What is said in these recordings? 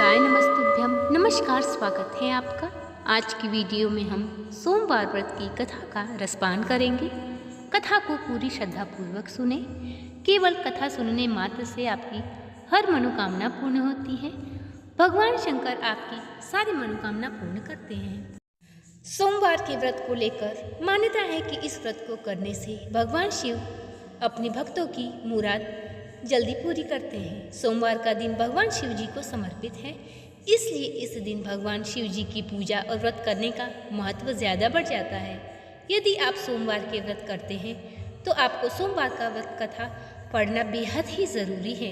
शिवाय नमस्तुभ्यम। नमस्कार, स्वागत है आपका। आज की वीडियो में हम सोमवार व्रत की कथा का रसपान करेंगे। कथा को पूरी श्रद्धापूर्वक सुने। केवल कथा सुनने मात्र से आपकी हर मनोकामना पूर्ण होती है। भगवान शंकर आपकी सारी मनोकामना पूर्ण करते हैं। सोमवार के व्रत को लेकर मान्यता है कि इस व्रत को करने से भगवान शिव अपने भक्तों की मुराद जल्दी पूरी करते हैं। सोमवार का दिन भगवान शिव जी को समर्पित है, इसलिए इस दिन भगवान शिव जी की पूजा और व्रत करने का महत्व ज़्यादा बढ़ जाता है। यदि आप सोमवार के व्रत करते हैं तो आपको सोमवार का व्रत कथा पढ़ना बेहद ही ज़रूरी है।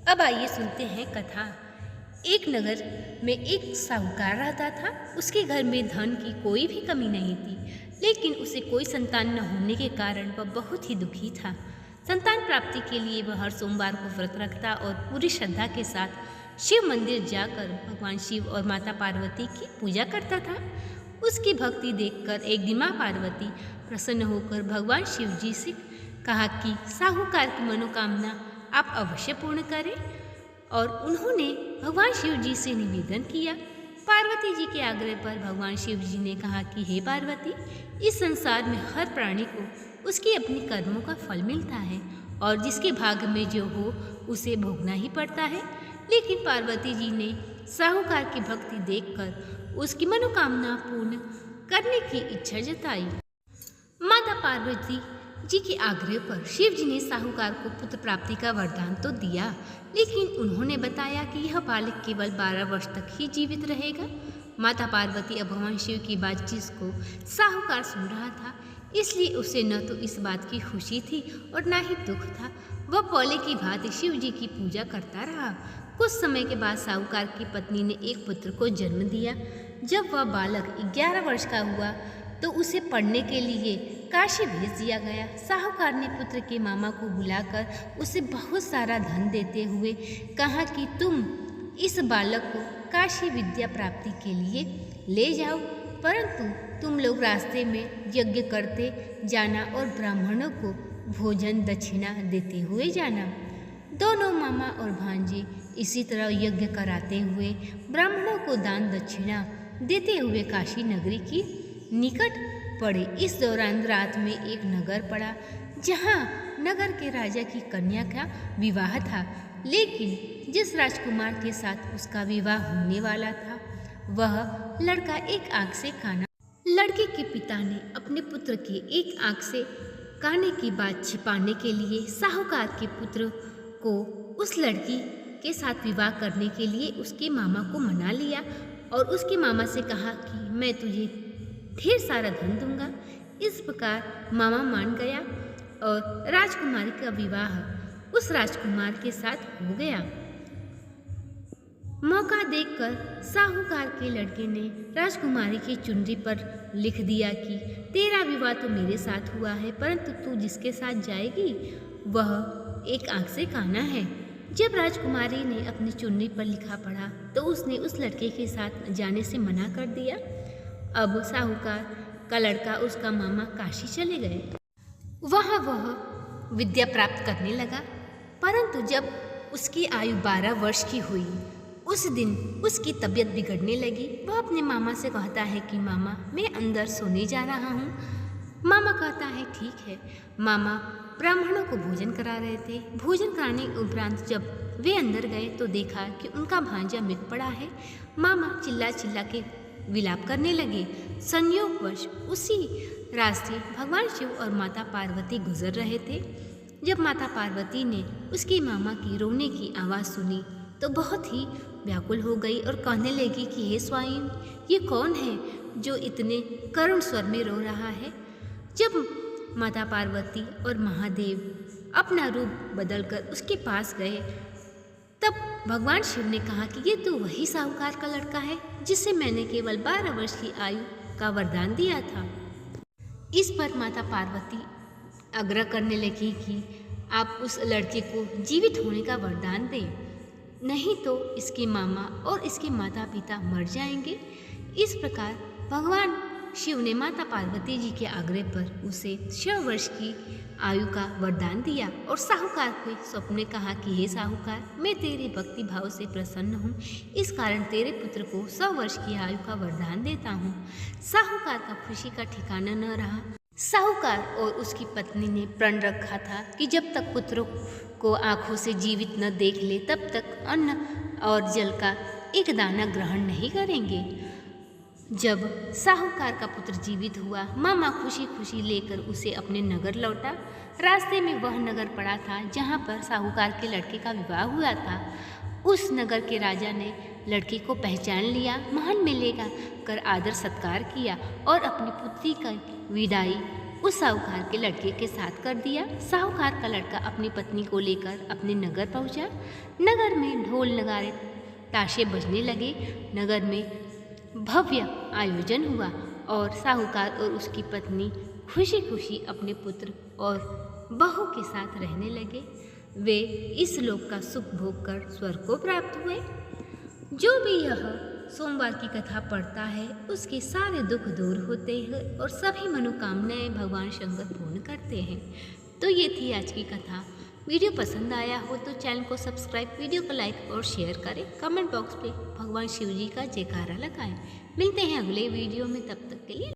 अब आइए सुनते हैं कथा। एक नगर में एक साहूकार रहता था। उसके घर में धन की कोई भी कमी नहीं थी, लेकिन उसे कोई संतान न होने के कारण वह बहुत ही दुखी था। संतान प्राप्ति के लिए वह हर सोमवार को व्रत रखता और पूरी श्रद्धा के साथ शिव मंदिर जाकर भगवान शिव और माता पार्वती की पूजा करता था। उसकी भक्ति देखकर एक दिन माँ पार्वती प्रसन्न होकर भगवान शिव जी से कहा कि साहूकार की मनोकामना आप अवश्य पूर्ण करें, और उन्होंने भगवान शिव जी से निवेदन किया। पार्वती जी के आग्रह पर भगवान शिव जी ने कहा कि हे पार्वती, इस संसार में हर प्राणी को उसके अपने कर्मों का फल मिलता है और जिसके भाग्य में जो हो उसे भोगना ही पड़ता है। लेकिन पार्वती जी ने साहूकार की भक्ति देखकर उसकी मनोकामना पूर्ण करने की इच्छा जताई। माता पार्वती जी के आग्रह पर शिव जी ने साहूकार को पुत्र प्राप्ति का वरदान तो दिया, लेकिन उन्होंने बताया कि यह बालक केवल 12 वर्ष तक ही जीवित रहेगा। माता पार्वती अब भगवान शिव की बातचीत को साहूकार सुन रहा था, इसलिए उसे न तो इस बात की खुशी थी और न ही दुख था। वह पहले की भांति शिव जी की पूजा करता रहा। कुछ समय के बाद साहूकार की पत्नी ने एक पुत्र को जन्म दिया। जब वह बालक 11 वर्ष का हुआ तो उसे पढ़ने के लिए काशी भेज दिया गया। साहूकार ने पुत्र के मामा को बुलाकर उसे बहुत सारा धन देते हुए कहा कि तुम इस बालक को काशी विद्या प्राप्ति के लिए ले जाओ, परंतु तुम लोग रास्ते में यज्ञ करते जाना और ब्राह्मणों को भोजन दक्षिणा देते हुए जाना। दोनों मामा और भांजे इसी तरह यज्ञ कराते हुए ब्राह्मणों को दान दक्षिणा देते हुए काशी नगरी की निकट पड़े। इस दौरान रात में एक नगर पड़ा, जहाँ नगर के राजा की कन्या का विवाह था, लेकिन जिस राजकुमार के साथ उसका विवाह होने वाला था वह लड़का एक आंख से काना। लड़के के पिता ने अपने पुत्र के एक आंख से काने की बात छिपाने के लिए साहूकार के पुत्र को उस लड़की के साथ विवाह करने के लिए उसके मामा को मना लिया और उसके मामा से कहा कि मैं तुझे ढेर सारा धन दूंगा। इस प्रकार मामा मान गया और राजकुमारी का विवाह उस राजकुमार के साथ हो गया। मौका देखकर साहूकार के लड़के ने राजकुमारी की चुनरी पर लिख दिया कि तेरा विवाह तो मेरे साथ हुआ है, परंतु तू जिसके साथ जाएगी वह एक आंख से काना है। जब राजकुमारी ने अपनी चुनरी पर लिखा पढ़ा तो उसने उस लड़के के साथ जाने से मना कर दिया। अब साहूकार का लड़का उसका मामा काशी चले गए। वहाँ वह विद्या प्राप्त करने लगा, परंतु जब उसकी आयु 12 वर्ष की हुई उस दिन उसकी तबीयत बिगड़ने लगी। वह अपने मामा से कहता है कि मामा, मैं अंदर सोने जा रहा हूँ। मामा कहता है ठीक है। मामा ब्राह्मणों को भोजन करा रहे थे। भोजन कराने उपरांत जब वे अंदर गए तो देखा कि उनका भांजा मृत पड़ा है। मामा चिल्ला चिल्ला के विलाप करने लगे। संयोगवश उसी रास्ते भगवान शिव और माता पार्वती गुजर रहे थे। जब माता पार्वती ने उसके मामा की रोने की आवाज़ सुनी तो बहुत ही व्याकुल हो गई और कहने लगी कि हे स्वामी, ये कौन है जो इतने करुण स्वर में रो रहा है। जब माता पार्वती और महादेव अपना रूप बदलकर उसके पास गए तब भगवान शिव ने कहा कि ये तो वही साहूकार का लड़का है जिसे मैंने केवल 12 वर्ष की आयु का वरदान दिया था। इस पर माता पार्वती आग्रह करने लगी कि आप उस लड़के को जीवित होने का वरदान दें, नहीं तो इसके मामा और इसके माता पिता मर जाएंगे। इस प्रकार भगवान शिव ने माता पार्वती जी के आग्रह पर उसे 6 वर्ष की आयु का वरदान दिया और साहूकार के स्वप्न ने कहा कि हे साहूकार, मैं तेरे भक्ति भाव से प्रसन्न हूँ, इस कारण तेरे पुत्र को 100 वर्ष की आयु का वरदान देता हूँ। साहूकार का खुशी का ठिकाना न रहा। साहूकार और उसकी पत्नी ने प्रण रखा था कि जब तक पुत्रों को आंखों से जीवित न देख ले तब तक अन्न और जल का एक दाना ग्रहण नहीं करेंगे। जब साहूकार का पुत्र जीवित हुआ, मामा खुशी खुशी लेकर उसे अपने नगर लौटा। रास्ते में वह नगर पड़ा था जहाँ पर साहूकार के लड़के का विवाह हुआ था। उस नगर के राजा ने लड़के को पहचान लिया, महल में ले कर आदर सत्कार किया और अपनी पुत्री की विदाई उस साहूकार के लड़के के साथ कर दिया। साहूकार का लड़का अपनी पत्नी को लेकर अपने नगर पहुंचा। नगर में ढोल नगाड़े ताशे बजने लगे। नगर में भव्य आयोजन हुआ और साहूकार और उसकी पत्नी खुशी खुशी अपने पुत्र और बहू के साथ रहने लगे। वे इस लोक का सुख भोग कर स्वर्ग को प्राप्त हुए। जो भी यह सोमवार की कथा पढ़ता है उसके सारे दुख दूर होते हैं और सभी मनोकामनाएं भगवान शंकर पूर्ण करते हैं। तो ये थी आज की कथा। वीडियो पसंद आया हो तो चैनल को सब्सक्राइब, वीडियो को लाइक और शेयर करें। कमेंट बॉक्स पे भगवान शिव जी का जयकारा लगाएं। मिलते हैं अगले वीडियो में, तब तक के लिए